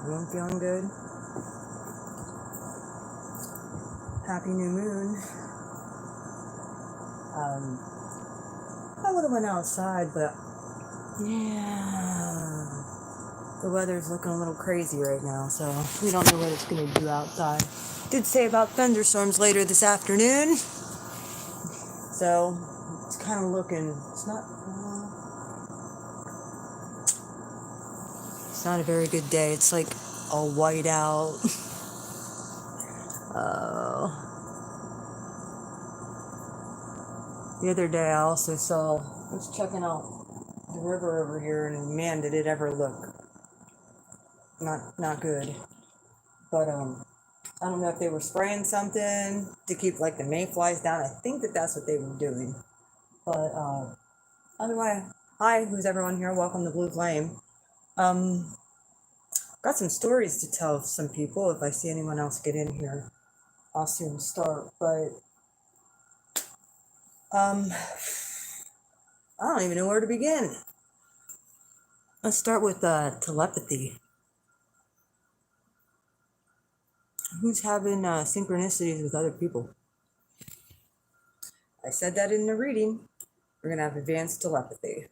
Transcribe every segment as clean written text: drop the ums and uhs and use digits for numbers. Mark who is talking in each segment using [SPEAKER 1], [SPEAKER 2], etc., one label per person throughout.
[SPEAKER 1] Everyone feeling good? Happy new moon. I would have went outside, but yeah, the weather's looking a little crazy right now, so we don't know what it's going to do outside. Did say about thunderstorms later this afternoon, so it's kind of looking, it's not a very good day. It's like all white out. The other day I also I was checking out the river over here, and man, did it ever look not good. But I don't know if they were spraying something to keep like the mayflies down. I think that's what they were doing. But anyway, hi, who's everyone here? Welcome to Blue Flame. Got some stories to tell some people. If I see anyone else get in here, I'll soon start. But I don't even know where to begin. Let's start with telepathy. Who's having synchronicities with other people? I said that in the reading. We're going to have advanced telepathy.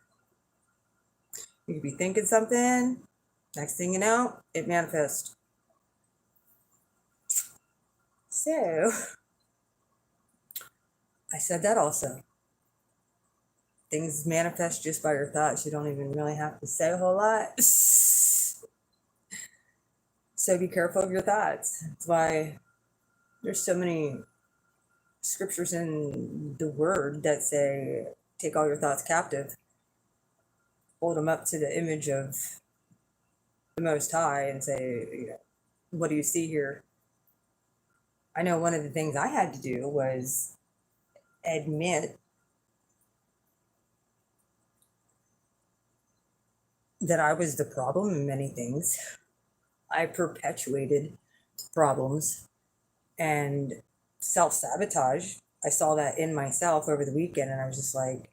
[SPEAKER 1] You could be thinking something, next thing you know, it manifests. So, I said that also. Things manifest just by your thoughts. You don't even really have to say a whole lot. So be careful of your thoughts. That's why there's so many scriptures in the word that say, take all your thoughts captive. Hold them up to the image of the Most High and say, what do you see here? I know one of the things I had to do was admit that I was the problem in many things. I perpetuated problems and self-sabotage. I saw that in myself over the weekend, and I was just like,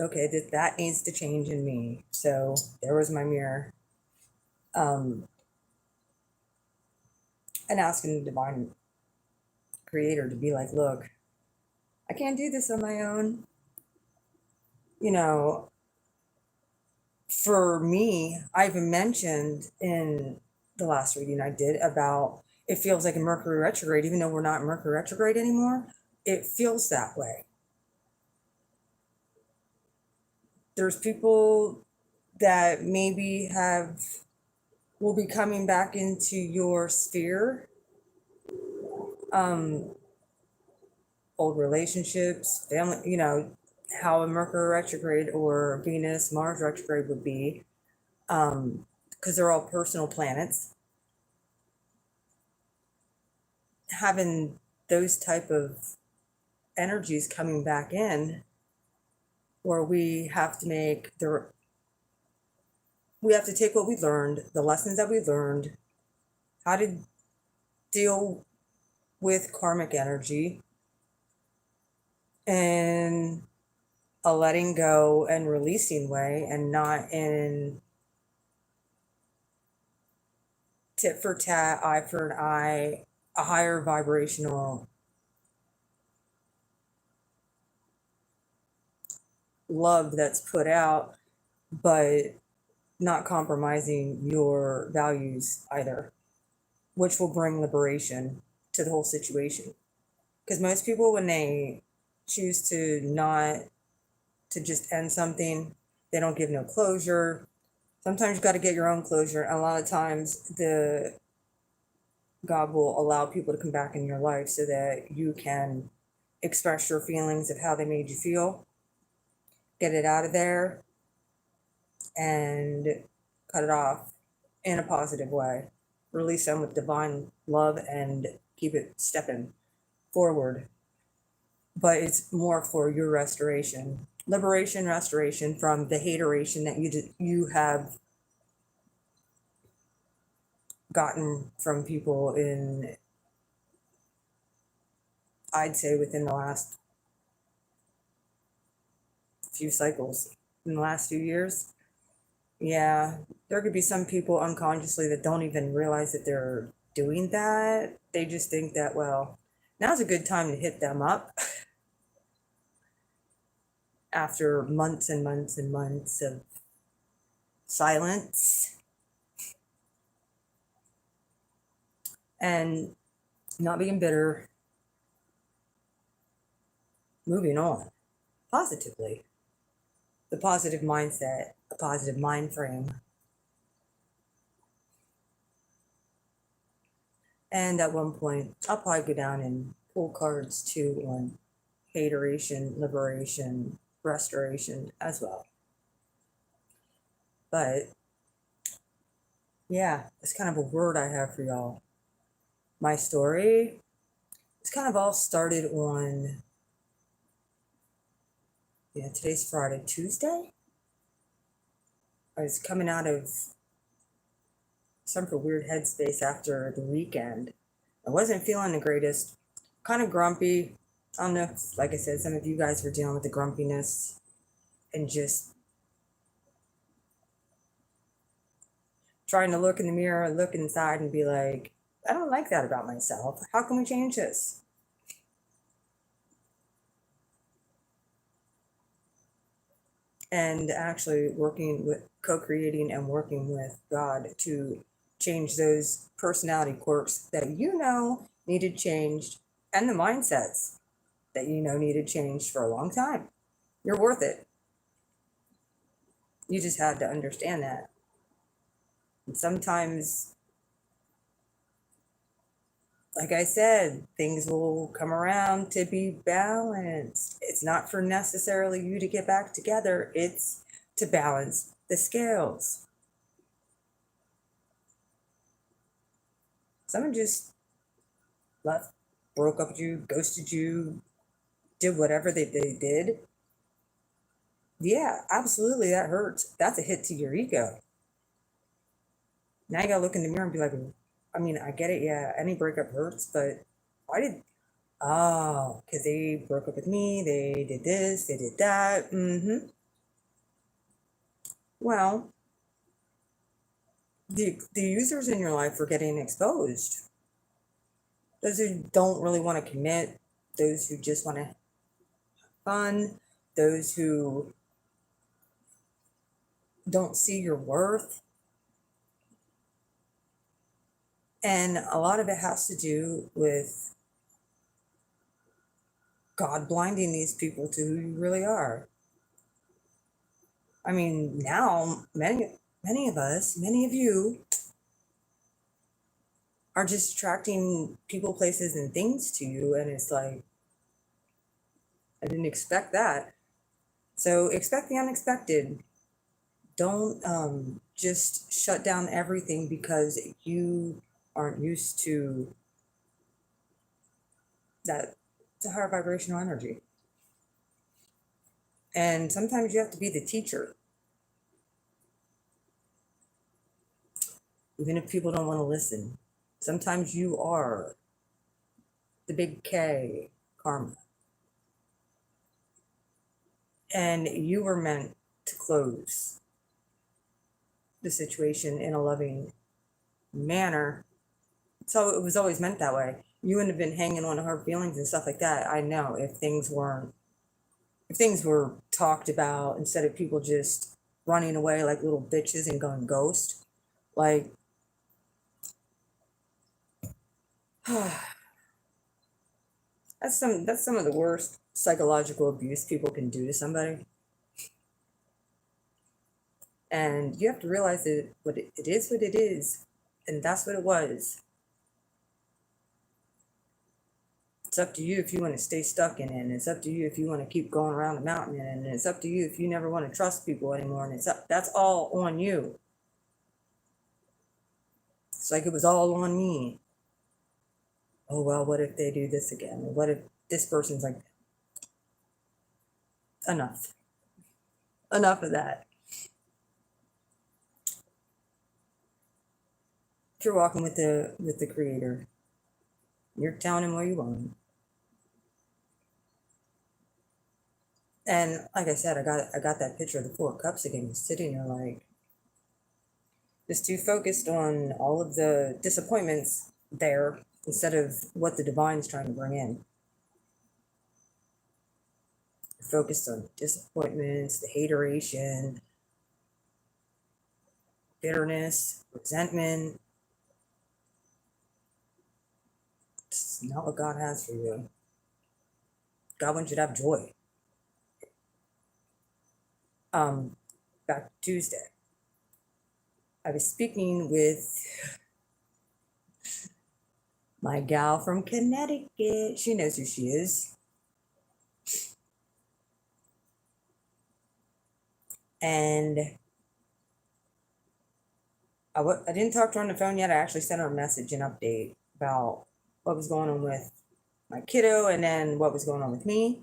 [SPEAKER 1] okay, that needs to change in me. So there was my mirror. And asking the divine creator to be like, look, I can't do this on my own. For me, I even mentioned in the last reading I did about it feels like a Mercury retrograde, even though we're not in Mercury retrograde anymore. It feels that way. There's people that maybe will be coming back into your sphere. Old relationships, family, how a Mercury retrograde or Venus, Mars retrograde would be, because they're all personal planets. Having those type of energies coming back in, where we have to take what we learned, the lessons that we learned, how to deal with karmic energy, and a letting go and releasing way, and not in tit for tat, eye for an eye, a higher vibrational love that's put out, but not compromising your values either, which will bring liberation to the whole situation. Because most people, when they choose to just end something, they don't give no closure. Sometimes you got to get your own closure. And a lot of times God will allow people to come back in your life so that you can express your feelings of how they made you feel, get it out of there, and cut it off in a positive way. Release them with divine love and keep it stepping forward. But it's more for your restoration, liberation, restoration from the hateration that you have gotten from people in, I'd say, within the last few cycles, in the last few years. Yeah, there could be some people unconsciously that don't even realize that they're doing that. They just think that, well, now's a good time to hit them up after months and months and months of silence and not being bitter, moving on positively. The positive mindset, a positive mind frame. And at one point, I'll probably go down and pull cards too on hateration, liberation, restoration as well. But yeah, it's kind of a word I have for y'all. My story, it's kind of all started on, today's Friday, Tuesday. I was coming out of some weird headspace after the weekend. I wasn't feeling the greatest, kind of grumpy. I don't know if, like I said, some of you guys were dealing with the grumpiness and just trying to look in the mirror, look inside and be like, I don't like that about myself. How can we change this? And actually working with, co-creating and working with God to change those personality quirks that needed changed, and the mindsets that needed changed for a long time. You're worth it. You just had to understand that. And sometimes, like I said, things will come around to be balanced. It's not for necessarily you to get back together. It's to balance the scales. Someone just left, broke up with you, ghosted you, did whatever they did. Yeah, absolutely, that hurts. That's a hit to your ego. Now you gotta look in the mirror and be like, I get it, yeah, any breakup hurts, but why did, oh, because they broke up with me, they did this, they did that. Well, the users in your life are getting exposed. Those who don't really want to commit, those who just want to have fun, those who don't see your worth. And a lot of it has to do with God blinding these people to who you really are. Now many of us, many of you are just attracting people, places, and things to you, and it's like, I didn't expect that. So expect the unexpected. Don't just shut down everything because you aren't used to that. It's a higher vibrational energy. And sometimes you have to be the teacher. Even if people don't want to listen. Sometimes you are the big K, karma. And you were meant to close the situation in a loving manner. So it was always meant that way. You wouldn't have been hanging on to her feelings and stuff like that. I know, if things were talked about instead of people just running away like little bitches and going ghost. Like, that's some of the worst psychological abuse people can do to somebody. And you have to realize that it is what it is, and that's what it was. It's up to you if you want to stay stuck in it, and it's up to you if you want to keep going around the mountain, and it's up to you if you never want to trust people anymore, and that's all on you. It's like it was all on me. Oh well, what if they do this again? Or what if this person's like, enough of that. If you're walking with the creator, you're telling him what you want. And like I said, I got that picture of the Four of Cups again, sitting there like, just too focused on all of the disappointments there instead of what the divine's trying to bring in. Focused on disappointments, the hateration, bitterness, resentment. It's not what God has for you. God wants you to have joy. Back to Tuesday. I was speaking with my gal from Connecticut. She knows who she is. And I didn't talk to her on the phone yet. I actually sent her a message, an update about what was going on with my kiddo and then what was going on with me.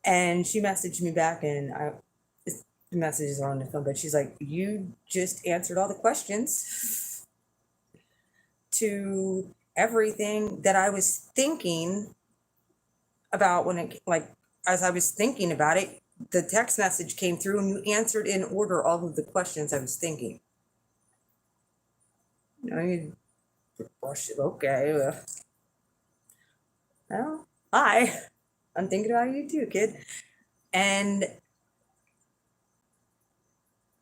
[SPEAKER 1] And she messaged me back, and the messages are on the phone, but she's like, you just answered all the questions to everything that I was thinking about as I was thinking about it, the text message came through and you answered in order all of the questions I was thinking. You brush it. Okay. Well, hi. I'm thinking about you too, kid. And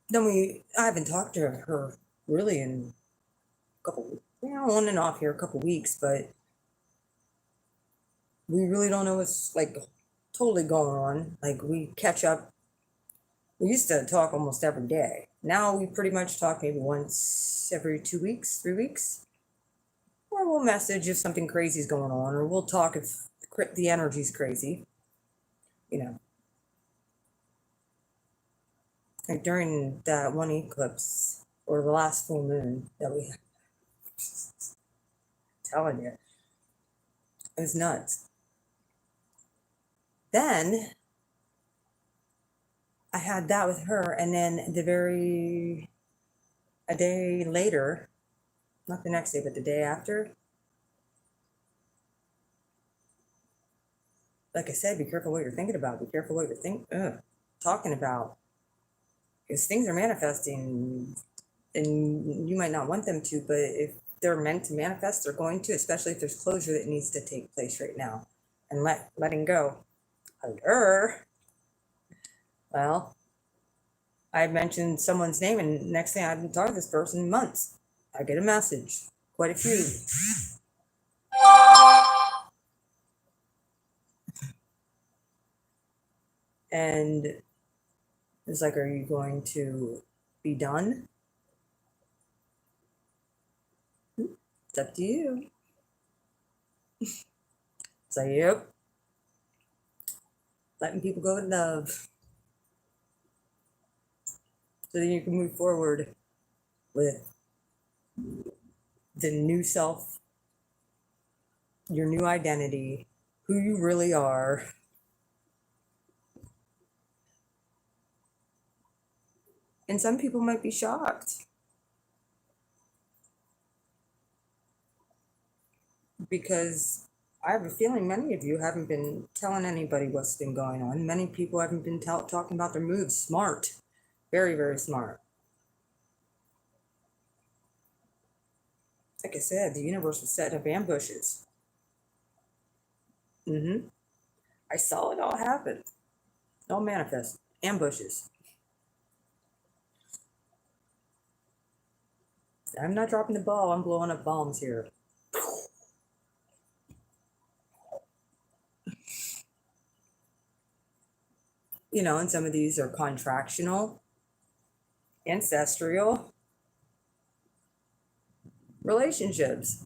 [SPEAKER 1] then I haven't talked to her really in a couple, on and off here, a couple weeks, but we really don't know what's like totally going on. Like we catch up. We used to talk almost every day. Now we pretty much talk maybe once every 2 weeks, 3 weeks. Or we'll message if something crazy is going on, or we'll talk if the energy's crazy. Like during that one eclipse or the last full moon that we had, telling you, it was nuts. Then I had that with her, and then a day later, not the next day, but the day after, like I said, be careful what you're thinking about. Be careful what you're talking about. Because things are manifesting, and you might not want them to, but if they're meant to manifest, they're going to, especially if there's closure that needs to take place right now. And letting go. Well, I mentioned someone's name, and next thing I haven't talked to this person in months. I get a message, quite a few. And it's like, are you going to be done? It's up to you. It's like, yep. Letting people go with love. So then you can move forward with the new self, your new identity, who you really are. And some people might be shocked because I have a feeling many of you haven't been telling anybody what's been going on. Many people haven't been talking about their moves. Smart. Very, very smart. Like I said, the universe was setting up ambushes. I saw it all happen. All manifest. Ambushes. I'm not dropping the ball. I'm blowing up bombs here. And some of these are contractional, ancestral relationships.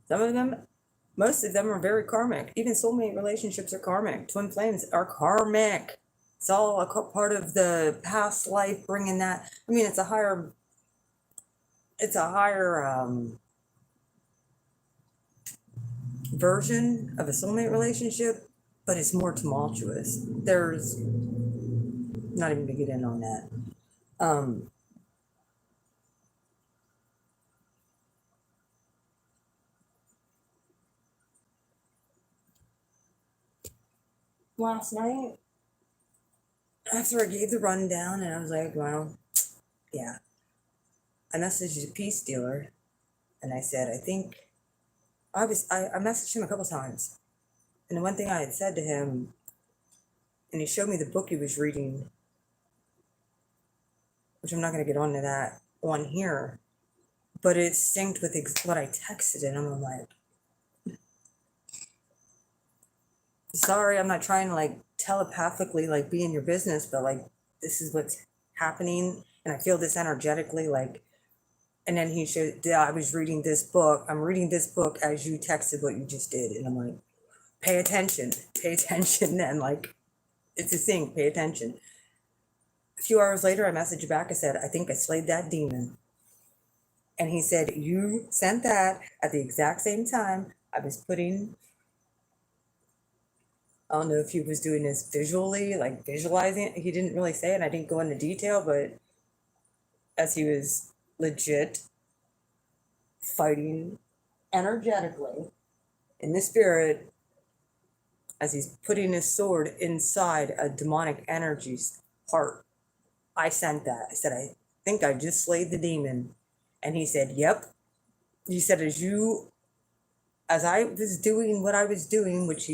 [SPEAKER 1] Most of them are very karmic. Even soulmate relationships are karmic. Twin flames are karmic. It's all a part of the past life, bringing that. I mean, it's a higher version of a soulmate relationship, but it's more tumultuous. There's not even to get in on that. last night after I gave the rundown, and I was like, well, yeah. I messaged a peace dealer, and I said, I think I messaged him a couple times. And the one thing I had said to him, and he showed me the book he was reading, which I'm not going to get onto that on here, but it synced with what I texted him. I'm like, sorry, I'm not trying to like telepathically like be in your business, but like this is what's happening, and I feel this energetically, like. And then he showed, yeah, I was reading this book. I'm reading this book as you texted what you just did, and I'm like, pay attention, and like, it's a thing, pay attention. A few hours later, I messaged back. I said, I think I slayed that demon. And he said, you sent that at the exact same time I was putting. I don't know if he was doing this visually, like visualizing it. He didn't really say it. I didn't go into detail, but as he was legit fighting energetically in the spirit, as he's putting his sword inside a demonic energy's heart, I sent that. I said, I think I just slayed the demon. And he said, yep. He said, as I was doing what I was doing, which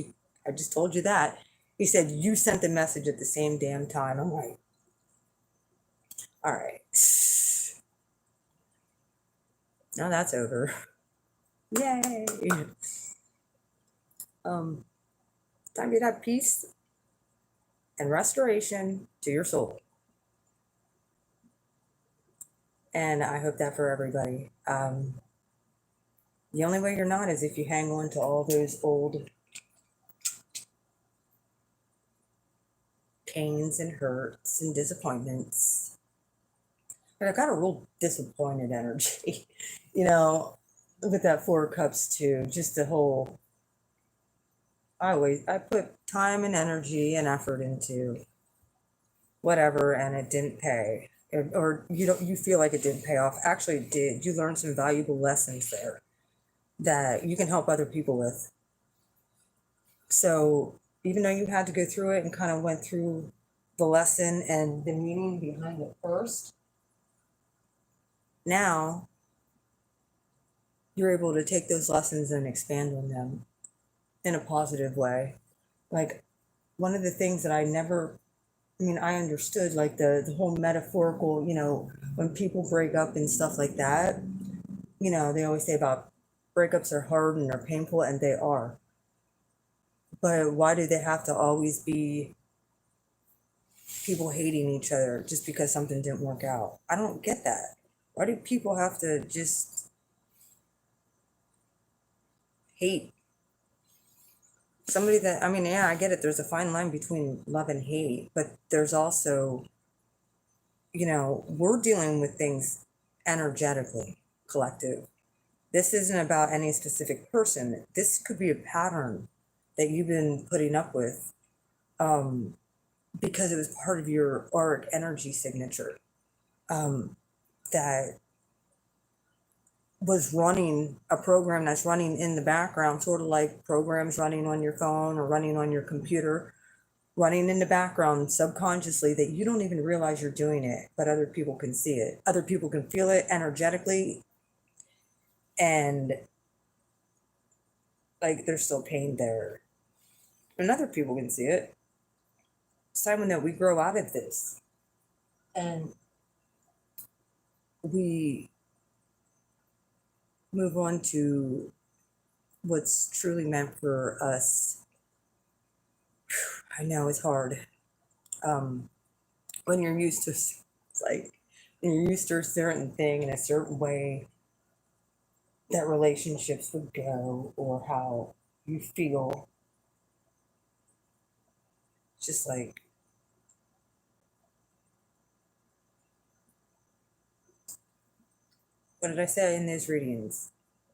[SPEAKER 1] I just told you that, he said, you sent the message at the same damn time. I'm like, all right. Now that's over. Yay. Time to have peace and restoration to your soul. And I hope that for everybody. The only way you're not is if you hang on to all those old pains and hurts and disappointments. But I got a real disappointed energy, with that Four of Cups too. Just the whole, I put time and energy and effort into whatever, and it didn't pay. Or you feel like it didn't pay off. Actually, it did. You learned some valuable lessons there that you can help other people with. So even though you had to go through it and kind of went through the lesson and the meaning behind it first, now you're able to take those lessons and expand on them in a positive way. Like, one of the things that I understood, like the whole metaphorical, when people break up and stuff like that, they always say about breakups are hard and they're painful, and they are. But why do they have to always be people hating each other just because something didn't work out? I don't get that. Why do people have to just hate somebody that, yeah, I get it. There's a fine line between love and hate, but there's also, we're dealing with things energetically, collective. This isn't about any specific person. This could be a pattern that you've been putting up with, because it was part of your auric energy signature, that was running a program that's running in the background, sort of like programs running on your phone or running on your computer, running in the background subconsciously, that you don't even realize you're doing it, but other people can see it. Other people can feel it energetically, and like there's still pain there. And other people can see it. It's time that we grow out of this. And we move on to what's truly meant for us. I know it's hard. When you're used to, it's like, when you're used to a certain thing in a certain way that relationships would go, or how you feel, just like, what did I say in those readings?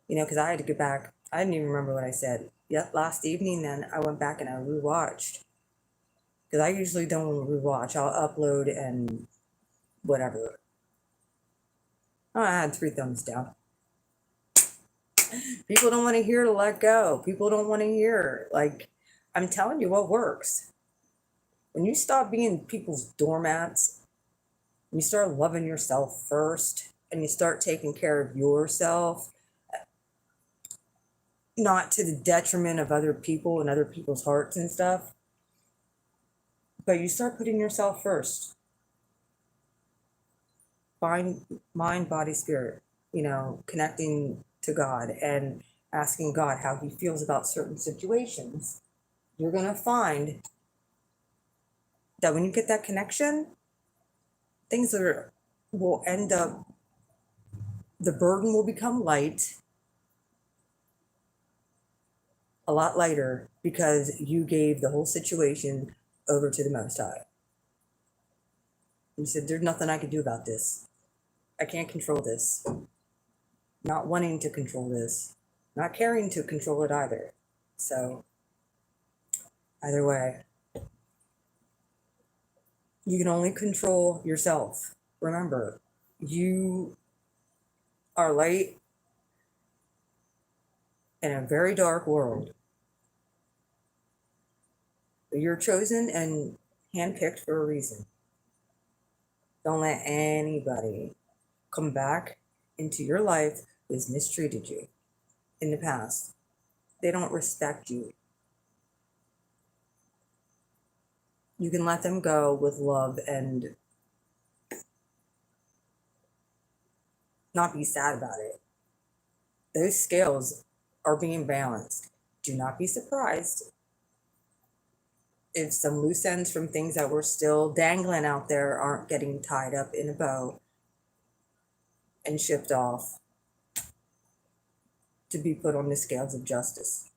[SPEAKER 1] Because I had to go back. I didn't even remember what I said. Yep, last evening, then I went back and I rewatched. Because I usually don't rewatch. I'll upload and whatever. Oh, I had 3 thumbs down. People don't want to hear to let go. People don't want to hear. Like, I'm telling you what works. When you stop being people's doormats, and you start loving yourself first, and you start taking care of yourself, not to the detriment of other people and other people's hearts and stuff, but you start putting yourself first. Find mind, body, spirit, connecting to God and asking God how he feels about certain situations. You're going to find that when you get that connection, things will end up, the burden will become light, a lot lighter, because you gave the whole situation over to the Most High. You said, there's nothing I can do about this. I can't control this. Not wanting to control this. Not caring to control it either. So, either way, you can only control yourself. Remember, you are light in a very dark world. But you're chosen and handpicked for a reason. Don't let anybody come back into your life who has mistreated you in the past. They don't respect you. You can let them go with love and not be sad about it. Those scales are being balanced. Do not be surprised if some loose ends from things that were still dangling out there aren't getting tied up in a bow and shipped off to be put on the scales of justice.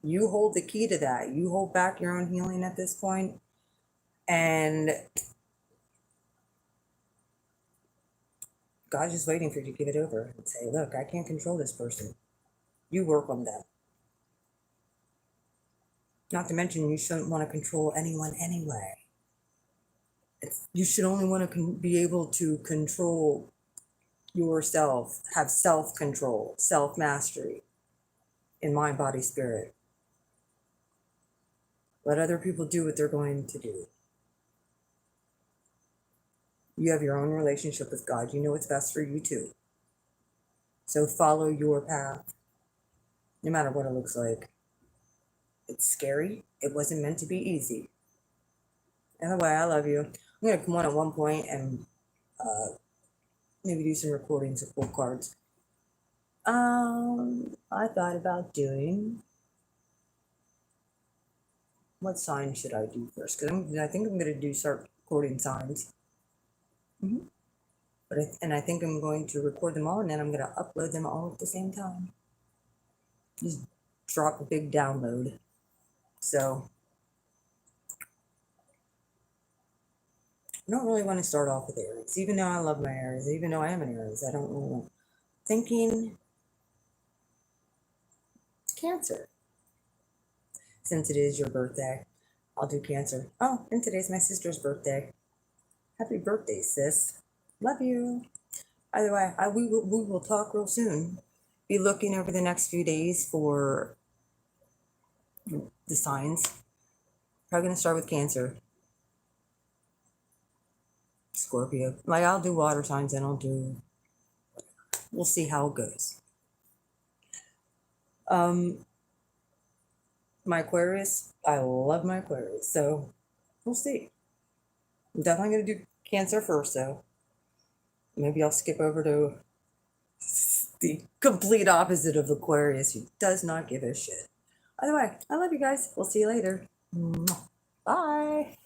[SPEAKER 1] You hold the key to that. You hold back your own healing at this point, and God's just waiting for you to give it over and say, look, I can't control this person. You work on them. Not to mention, you shouldn't want to control anyone anyway. You should only want to be able to control yourself, have self-control, self-mastery in mind, body, spirit. Let other people do what they're going to do. You have your own relationship with God. You know what's best for you too. So follow your path, no matter what it looks like. It's scary. It wasn't meant to be easy. Anyway, I love you. I'm going to come on at one point and maybe do some recordings of full cards. I thought about doing, what sign should I do first? Because I think I'm going to start recording signs. But I think I'm going to record them all, and then I'm going to upload them all at the same time. Just drop a big download. So I don't really want to start off with Aries, even though I love my Aries, even though I am an Aries. I don't really want. Thinking Cancer. Since it is your birthday, I'll do Cancer. Oh, and today's my sister's birthday. Happy birthday, sis. Love you. Either way, we will talk real soon. Be looking over the next few days for the signs. Probably going to start with Cancer. Scorpio. Like, I'll do water signs and we'll see how it goes. My Aquarius, I love my Aquarius, so we'll see. I'm definitely going to do Cancer first, though. Maybe I'll skip over to the complete opposite of Aquarius, who does not give a shit. Either way, I love you guys. We'll see you later. Bye.